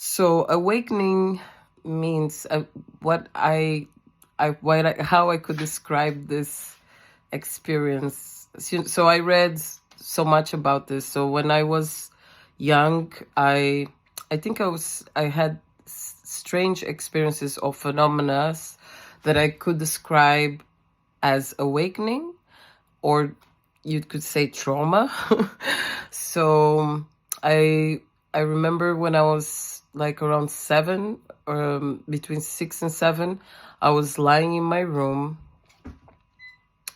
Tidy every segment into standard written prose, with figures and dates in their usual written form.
So awakening means how I could describe this experience. So I read so much about this. So when I was young, I think I had strange experiences or phenomena that I could describe as awakening, or you could say trauma. So I I remember when I was like around seven, between 6 and 7, I was lying in my room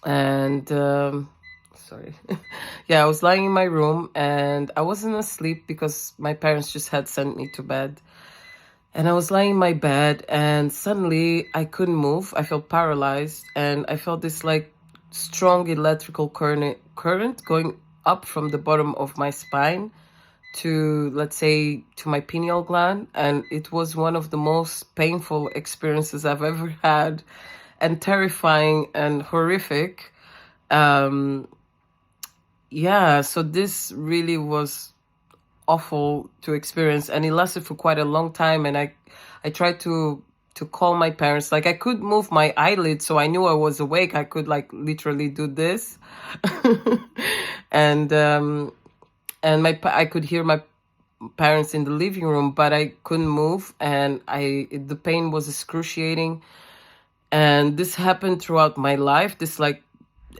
and sorry, yeah, I was lying in my room and I wasn't asleep because my parents just had sent me to bed. And I was lying in my bed and suddenly I couldn't move. I felt paralyzed and I felt this like strong electrical current going up from the bottom of my spine to, let's say, to my pineal gland. And it was one of the most painful experiences I've ever had, and terrifying and horrific. Um, yeah, so this really was awful to experience, and it lasted for quite a long time. And I tried to call my parents. Like I could move my eyelids, so I knew I was awake. I could like literally do this, and I could hear my parents in the living room, but I couldn't move, and the pain was excruciating. And this happened throughout my life. This like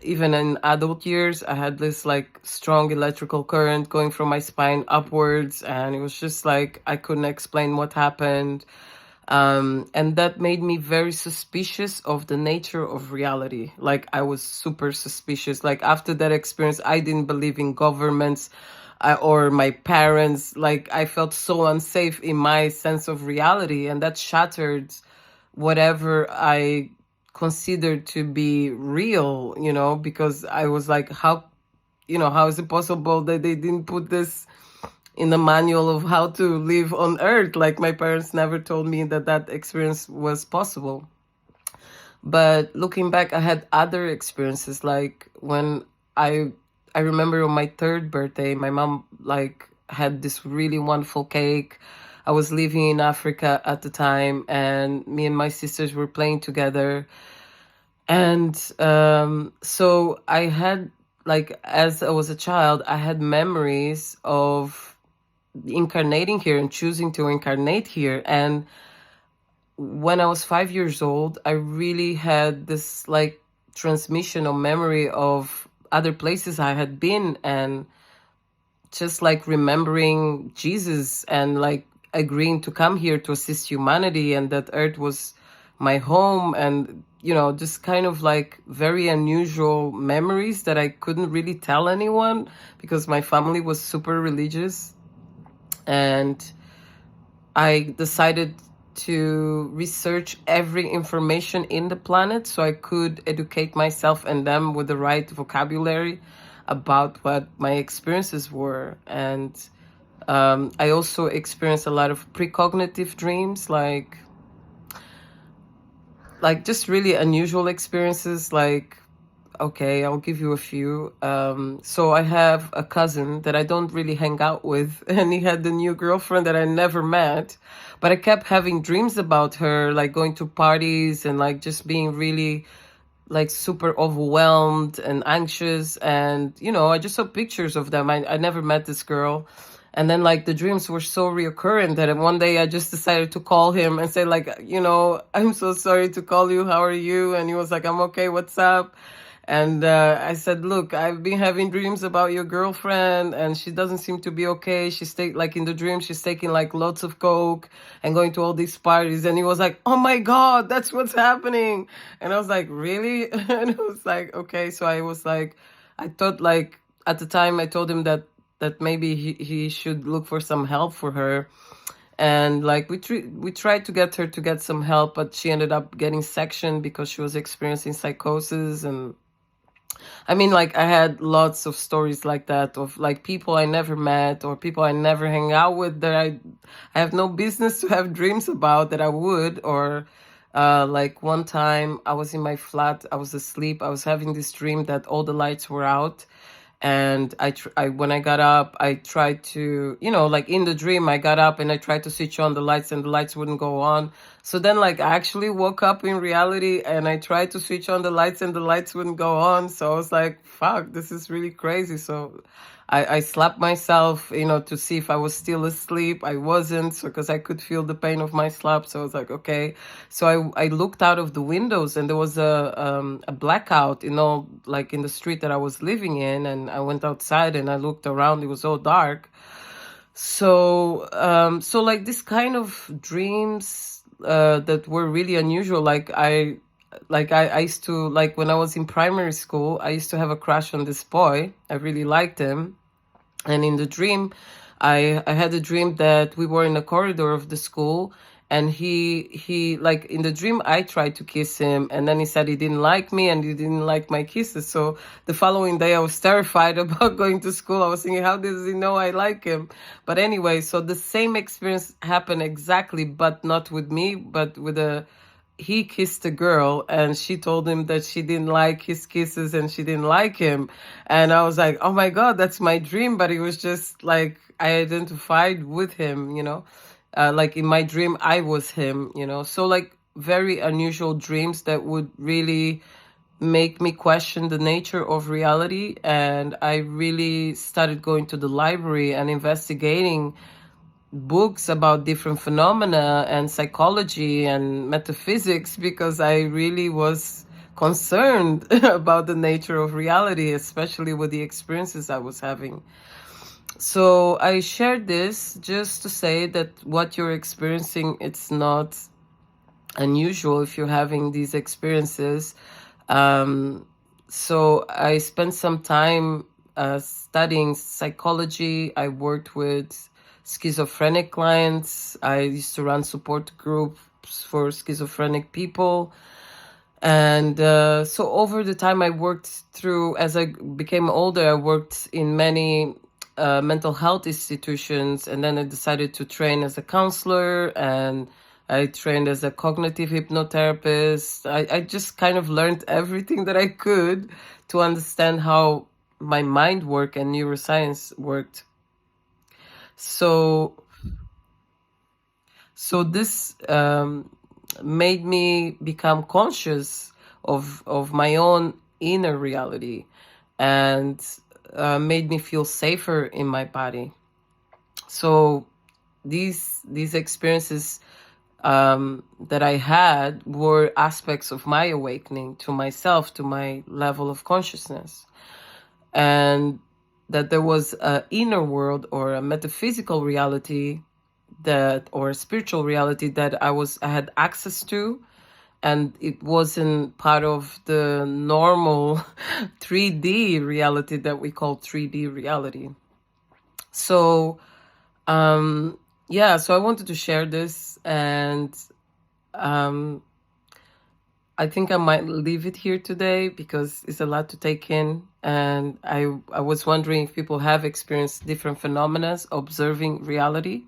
even in adult years, I had this like strong electrical current going from my spine upwards, and it was just like I couldn't explain what happened. And that made me very suspicious of the nature of reality. Like I was super suspicious. Like after that experience, I didn't believe in governments or my parents. Like I felt so unsafe in my sense of reality, and that shattered whatever I considered to be real, because I was like, how is it possible that they didn't put this in the manual of how to live on earth? Like my parents never told me that that experience was possible. But looking back, I had other experiences, like when I I remember on my third birthday, my mom like had this really wonderful cake. I was living in Africa at the time, and me and my sisters were playing together. And so I had, like, as I was a child, I had memories of incarnating here and choosing to incarnate here. And when I was 5 years old, I really had this like transmission of memory of other places I had been, and just like remembering Jesus and like agreeing to come here to assist humanity, and that earth was my home. And just kind of like very unusual memories that I couldn't really tell anyone because my family was super religious. And I decided to research every information in the planet so I could educate myself and them with the right vocabulary about what my experiences were. And I also experienced a lot of precognitive dreams, like just really unusual experiences. Like, okay, I'll give you a few. So I have a cousin that I don't really hang out with, and he had a new girlfriend that I never met, but I kept having dreams about her, like going to parties and like just being really like super overwhelmed and anxious. And I just saw pictures of them. I never met this girl. And then like the dreams were so reoccurrent that one day I just decided to call him and say, like, I'm so sorry to call you, how are you? And he was like, I'm okay, what's up? And I said, look, I've been having dreams about your girlfriend, and she doesn't seem to be okay. She's like in the dream, she's taking like lots of coke and going to all these parties. And he was like, oh my God, that's what's happening. And I was like, really? And it was like, okay. So I was like, I thought, like, at the time I told him that maybe he should look for some help for her. And like we tried to get her to get some help, but she ended up getting sectioned because she was experiencing psychosis. And I mean, like, I had lots of stories like that, of like people I never met or people I never hang out with, that I have no business to have dreams about that I would. Or like one time I was in my flat, I was asleep, I was having this dream that all the lights were out, And when I got up, I tried to, like in the dream, I got up and I tried to switch on the lights and the lights wouldn't go on. So then, like, I actually woke up in reality and I tried to switch on the lights and the lights wouldn't go on. So I was like, fuck, this is really crazy. So I slapped myself, to see if I was still asleep. I wasn't, so because I could feel the pain of my slap. So I was like, okay. So I looked out of the windows and there was a blackout, like in the street that I was living in. And I went outside and I looked around. It was all dark. So like this kind of dreams that were really unusual. I used to, like, when I was in primary school, I used to have a crush on this boy. I really liked him. And in the dream, I had a dream that we were in a corridor of the school, and he like, in the dream I tried to kiss him, and then he said he didn't like me and he didn't like my kisses. So the following day I was terrified about going to school. I was thinking, how does he know I like him? But anyway, so the same experience happened exactly, but not with me, but with he kissed a girl and she told him that she didn't like his kisses and she didn't like him. And I was like, oh my God, that's my dream. But it was just like I identified with him, like in my dream, I was him, So like very unusual dreams that would really make me question the nature of reality. And I really started going to the library and investigating books about different phenomena and psychology and metaphysics, because I really was concerned about the nature of reality, especially with the experiences I was having. So I shared this just to say that what you're experiencing, it's not unusual if you're having these experiences. So I spent some time studying psychology. I worked with schizophrenic clients. I used to run support groups for schizophrenic people. And so over the time I worked through, as I became older, I worked in many mental health institutions. And then I decided to train as a counselor, and I trained as a cognitive hypnotherapist. I just kind of learned everything that I could to understand how my mind worked and neuroscience worked. So this made me become conscious of my own inner reality, and made me feel safer in my body. So these experiences that I had were aspects of my awakening to myself, to my level of consciousness, and that there was an inner world or a metaphysical reality or a spiritual reality that I had access to, and it wasn't part of the normal 3D reality that we call 3D reality. So so I wanted to share this, and I think I might leave it here today because it's a lot to take in. And I was wondering if people have experienced different phenomena observing reality.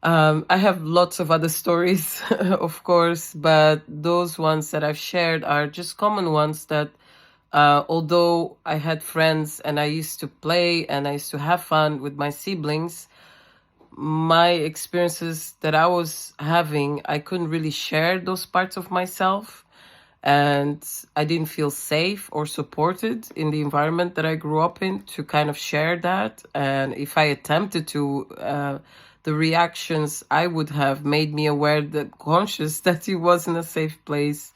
I have lots of other stories, of course, but those ones that I've shared are just common ones that, although I had friends and I used to play and I used to have fun with my siblings, my experiences that I was having, I couldn't really share those parts of myself. And I didn't feel safe or supported in the environment that I grew up in to kind of share that. And if I attempted to, the reactions I would have made me aware, that conscious that it wasn't a safe place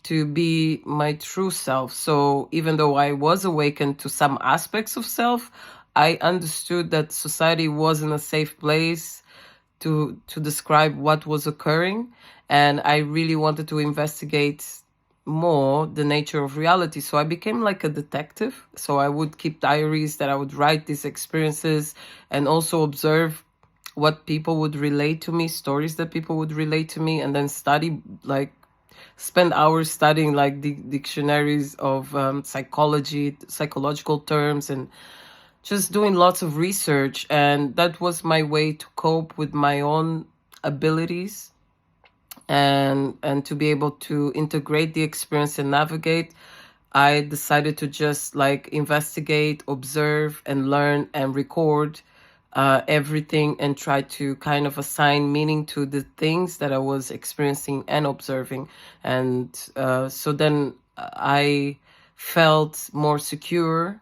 to be my true self. So even though I was awakened to some aspects of self, I understood that society wasn't a safe place to describe what was occurring. And I really wanted to investigate more the nature of reality. So I became like a detective. So I would keep diaries that I would write these experiences, and also observe what people would relate to me, stories that people would relate to me, and then study, like spend hours studying like the dictionaries of psychological terms, and just doing lots of research. And that was my way to cope with my own abilities, and to be able to integrate the experience and navigate. I decided to just like investigate, observe, and learn and record everything and try to kind of assign meaning to the things that I was experiencing and observing. And so then I felt more secure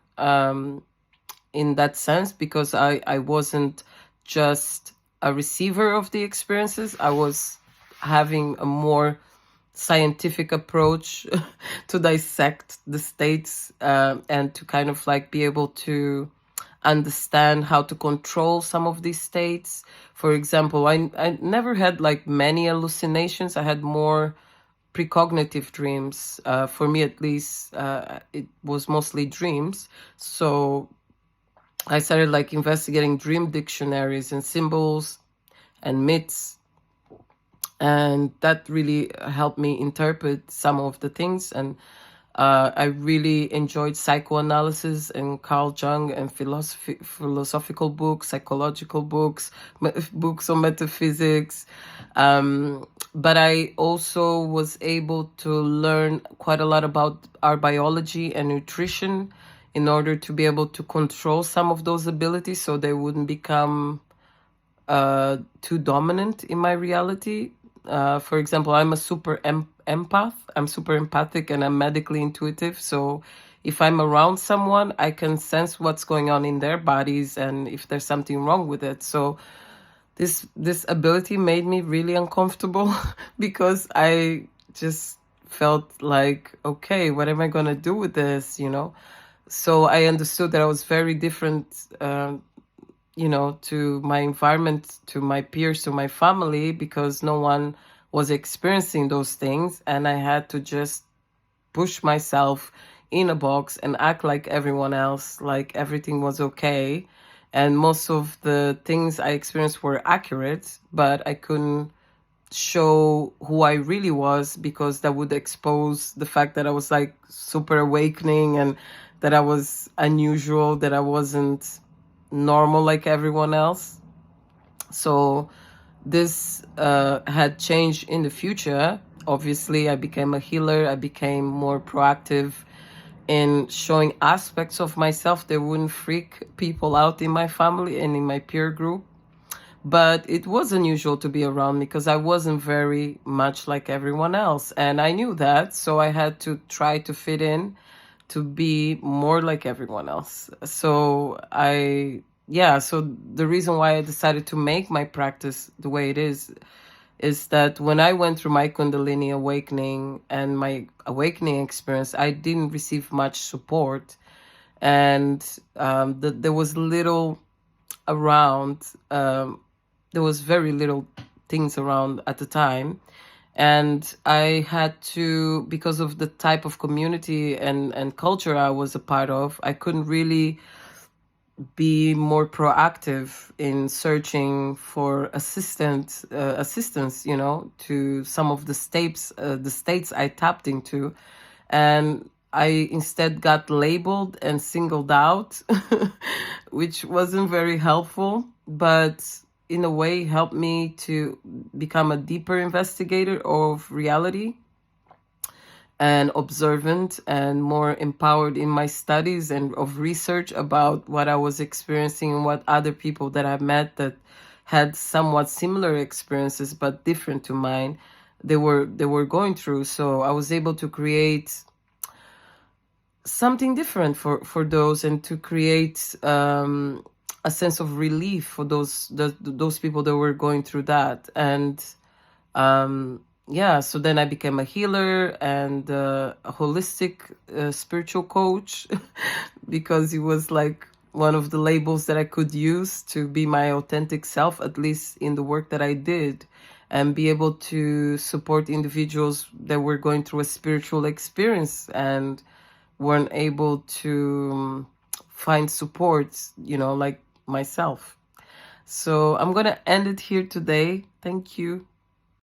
in that sense, because I wasn't just a receiver of the experiences. I was having a more scientific approach to dissect the states, and to kind of like be able to understand how to control some of these states. For example, I never had like many hallucinations. I had more precognitive dreams. For me, at least, it was mostly dreams. So I started like investigating dream dictionaries and symbols and myths, and that really helped me interpret some of the things. And I really enjoyed psychoanalysis and Carl Jung and philosophical books, psychological books, books on metaphysics. But I also was able to learn quite a lot about our biology and nutrition in order to be able to control some of those abilities so they wouldn't become too dominant in my reality. For example, I'm a super empath. I'm super empathic and I'm medically intuitive. So if I'm around someone, I can sense what's going on in their bodies and if there's something wrong with it. So this ability made me really uncomfortable because I just felt like, okay, what am I gonna do with this? So I understood that I was very different, to my environment, to my peers, to my family, because no one was experiencing those things. And I had to just push myself in a box and act like everyone else, like everything was okay. And most of the things I experienced were accurate, but I couldn't show who I really was because that would expose the fact that I was like super awakening and that I was unusual, that I wasn't normal like everyone else. So this had changed in the future. Obviously, I became a healer. I became more proactive in showing aspects of myself that wouldn't freak people out in my family and in my peer group. But it was unusual to be around me because I wasn't very much like everyone else. And I knew that. So I had to try to fit in to be more like everyone else. So so the reason why I decided to make my practice the way it is that when I went through my Kundalini awakening and my awakening experience, I didn't receive much support. And there was little around, there was very little things around at the time. And I had to, because of the type of community and culture I was a part of, I couldn't really be more proactive in searching for assistance, to some of the states I tapped into. And I instead got labeled and singled out, which wasn't very helpful, but in a way helped me to become a deeper investigator of reality and observant and more empowered in my studies and of research about what I was experiencing and what other people that I met that had somewhat similar experiences but different to mine, they were going through. So I was able to create something different for those, and to create a sense of relief for those people that were going through that. And so then I became a healer and a holistic spiritual coach because it was like one of the labels that I could use to be my authentic self, at least in the work that I did, and be able to support individuals that were going through a spiritual experience and weren't able to find support, like myself. So I'm going to end it here today. Thank you.